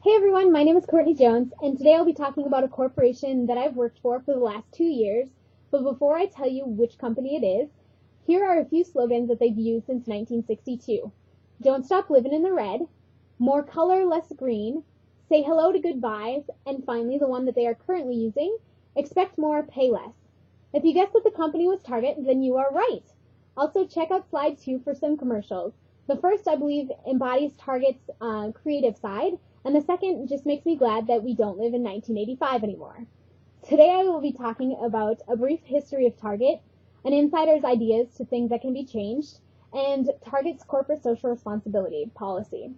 Hey everyone, my name is Courtney Jones, and today I'll be talking about a corporation that I've worked for the last 2 years. But before I tell you which company it is, here are a few slogans that they've used since 1962. Don't stop living in the red, more color, less green, say hello to goodbyes, and finally the one that they are currently using, expect more, pay less. If you guessed that the company was Target, then you are right. Also check out slide 2 for some commercials. The first, I believe, embodies Target's creative side, and the second just makes me glad that we don't live in 1985 anymore. Today I will be talking about a brief history of Target, an insider's ideas to things that can be changed, and Target's corporate social responsibility policy.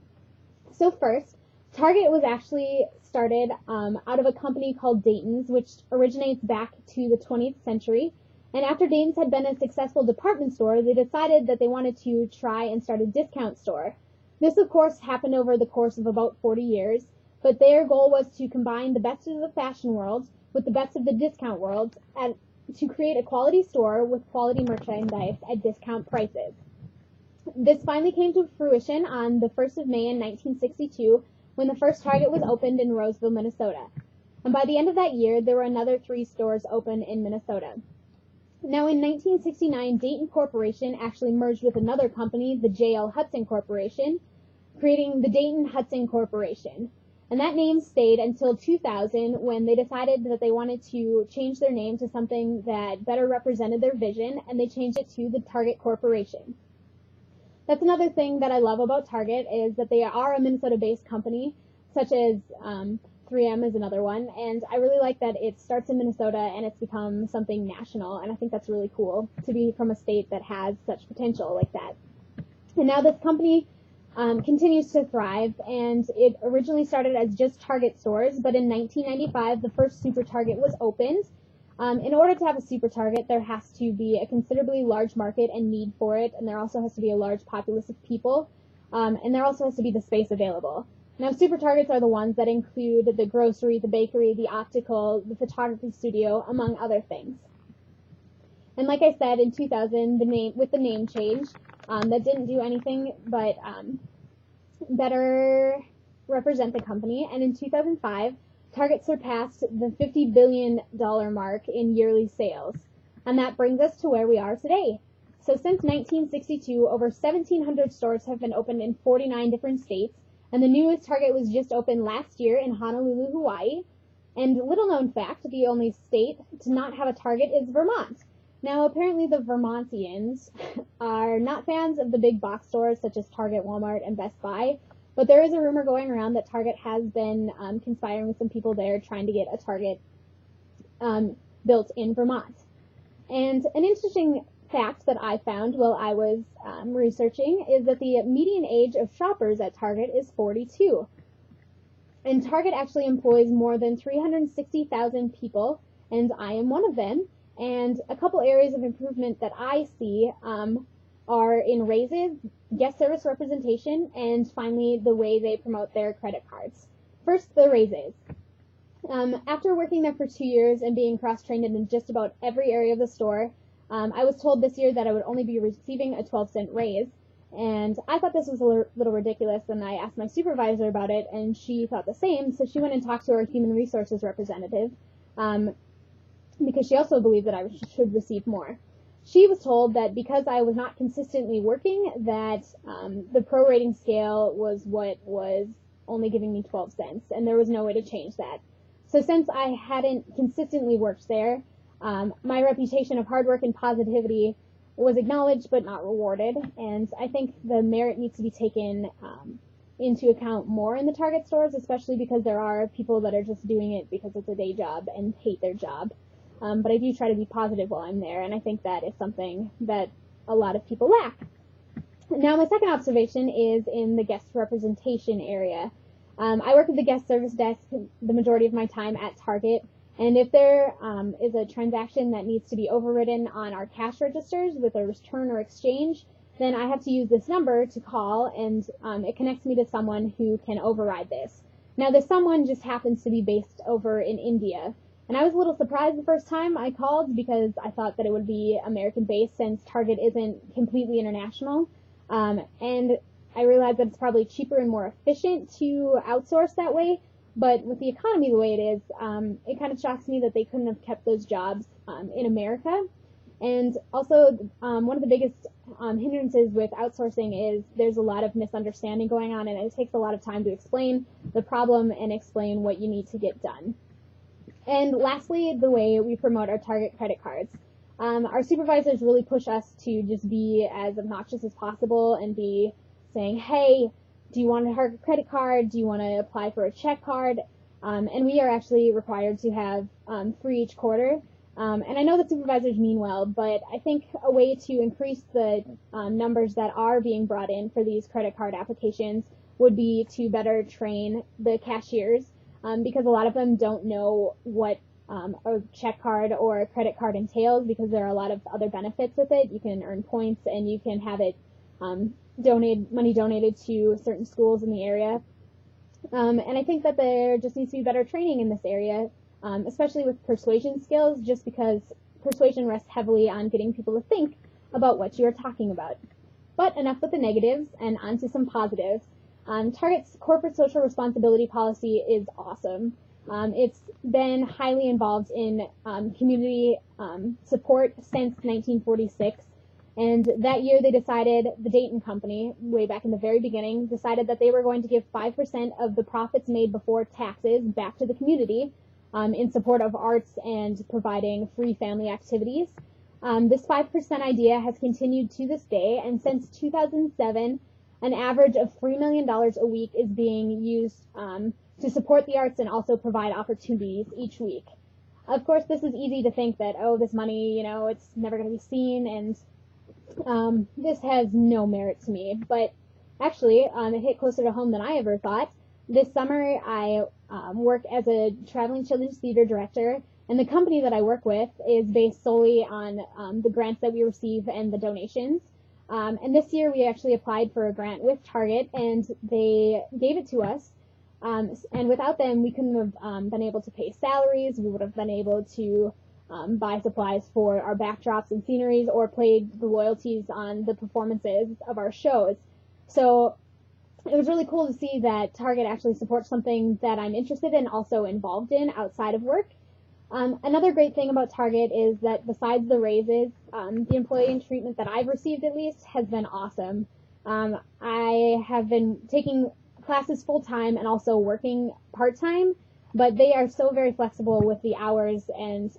So first, Target was actually started out of a company called Dayton's, which originates back to the 20th century. And after Dayton's had been a successful department store, they decided that they wanted to try and start a discount store. This, of course, happened over the course of about 40 years, but their goal was to combine the best of the fashion world with the best of the discount world to create a quality store with quality merchandise at discount prices. This finally came to fruition on the 1st of May in 1962 when the first Target was opened in Roseville, Minnesota. And by the end of that year, there were another 3 stores open in Minnesota. Now, in 1969, Dayton Corporation actually merged with another company, the J.L. Hudson Corporation, creating the Dayton Hudson Corporation. And that name stayed until 2000 when they decided that they wanted to change their name to something that better represented their vision, and they changed it to the Target Corporation. That's another thing that I love about Target is that they are a Minnesota-based company, such as 3M is another one, and I really like that it starts in Minnesota and it's become something national, and I think that's really cool to be from a state that has such potential like that. And now this company continues to thrive, and it originally started as just Target stores, but in 1995 the first Super Target was opened. In order to have a Super Target, there has to be a considerably large market and need for it, and there also has to be a large populace of people, and there also has to be the space available. Now, Super Targets are the ones that include the grocery, the bakery, the optical, the photography studio, among other things. And like I said, in 2000, with the name change, that didn't do anything but better represent the company. And in 2005, Target surpassed the $50 billion mark in yearly sales. And that brings us to where we are today. So since 1962, over 1,700 stores have been opened in 49 different states. And the newest Target was just opened last year in Honolulu, Hawaii. And little known fact, the only state to not have a Target is Vermont. Now, apparently the Vermontians are not fans of the big box stores such as Target, Walmart, and Best Buy. But there is a rumor going around that Target has been conspiring with some people there trying to get a Target built in Vermont. And an interesting fact that I found while I was researching is that the median age of shoppers at Target is 42. And Target actually employs more than 360,000 people, and I am one of them. And a couple areas of improvement that I see are in raises, guest service representation, and finally the way they promote their credit cards. First, the raises. After working there for 2 years and being cross-trained in just about every area of the store, I was told this year that I would only be receiving a 12-cent raise, and I thought this was a little ridiculous, and I asked my supervisor about it, and she thought the same, so she went and talked to our human resources representative, because she also believed that I should receive more. She was told that because I was not consistently working, that the prorating scale was what was only giving me 12 cents, and there was no way to change that. So since I hadn't consistently worked there, my reputation of hard work and positivity was acknowledged but not rewarded, and I think the merit needs to be taken into account more in the Target stores, especially because there are people that are just doing it because it's a day job and hate their job. But I do try to be positive while I'm there, and I think that is something that a lot of people lack. Now, my second observation is in the guest representation area. I work at the guest service desk the majority of my time at Target, and if there is a transaction that needs to be overridden on our cash registers with a return or exchange, then I have to use this number to call, and it connects me to someone who can override this. Now, this someone just happens to be based over in India, and I was a little surprised the first time I called because I thought that it would be American-based since Target isn't completely international. And I realize that it's probably cheaper and more efficient to outsource that way, but with the economy the way it is, it kind of shocks me that they couldn't have kept those jobs in America. And also, one of the biggest hindrances with outsourcing is there's a lot of misunderstanding going on, and it takes a lot of time to explain the problem and explain what you need to get done. And lastly, the way we promote our Target credit cards. Our supervisors really push us to just be as obnoxious as possible and be saying, hey, do you want a Target credit card? Do you want to apply for a check card? And we are actually required to have 3 each quarter. And I know that supervisors mean well, but I think a way to increase the numbers that are being brought in for these credit card applications would be to better train the cashiers, because a lot of them don't know what a check card or a credit card entails, because there are a lot of other benefits with it. You can earn points and you can have it money donated to certain schools in the area. And I think that there just needs to be better training in this area, especially with persuasion skills, just because persuasion rests heavily on getting people to think about what you're talking about. But enough with the negatives, and on to some positives. Target's corporate social responsibility policy is awesome. It's been highly involved in community support since 1946. And that year they decided, the Dayton Company, way back in the very beginning, decided that they were going to give 5% of the profits made before taxes back to the community in support of arts and providing free family activities. This 5% idea has continued to this day, and since 2007, an average of $3 million a week is being used to support the arts and also provide opportunities each week. Of course, this is easy to think that, oh, this money, it's never going to be seen, and this has no merit to me. But actually, it hit closer to home than I ever thought. This summer, I work as a traveling children's theater director, and the company that I work with is based solely on the grants that we receive and the donations. And this year, we actually applied for a grant with Target, and they gave it to us. And without them, we couldn't have been able to pay salaries. We would have been able to buy supplies for our backdrops and sceneries, or played the royalties on the performances of our shows. So it was really cool to see that Target actually supports something that I'm interested in, also involved in outside of work. Another great thing about Target is that besides the raises, the employee treatment that I've received at least has been awesome. I have been taking classes full-time and also working part-time, but they are so very flexible with the hours, and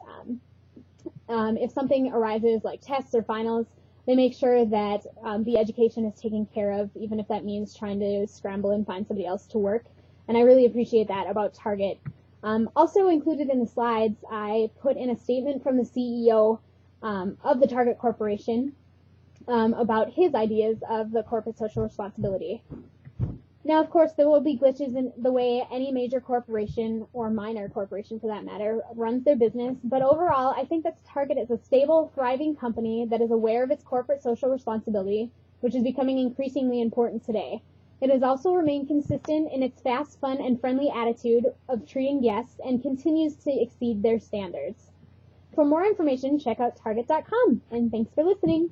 if something arises like tests or finals, they make sure that the education is taken care of, even if that means trying to scramble and find somebody else to work. And I really appreciate that about Target. Also included in the slides, I put in a statement from the CEO of the Target Corporation about his ideas of the corporate social responsibility. Now, of course, there will be glitches in the way any major corporation, or minor corporation for that matter, runs their business, but overall, I think that Target is a stable, thriving company that is aware of its corporate social responsibility, which is becoming increasingly important today. It has also remained consistent in its fast, fun, and friendly attitude of treating guests, and continues to exceed their standards. For more information, check out Target.com, and thanks for listening.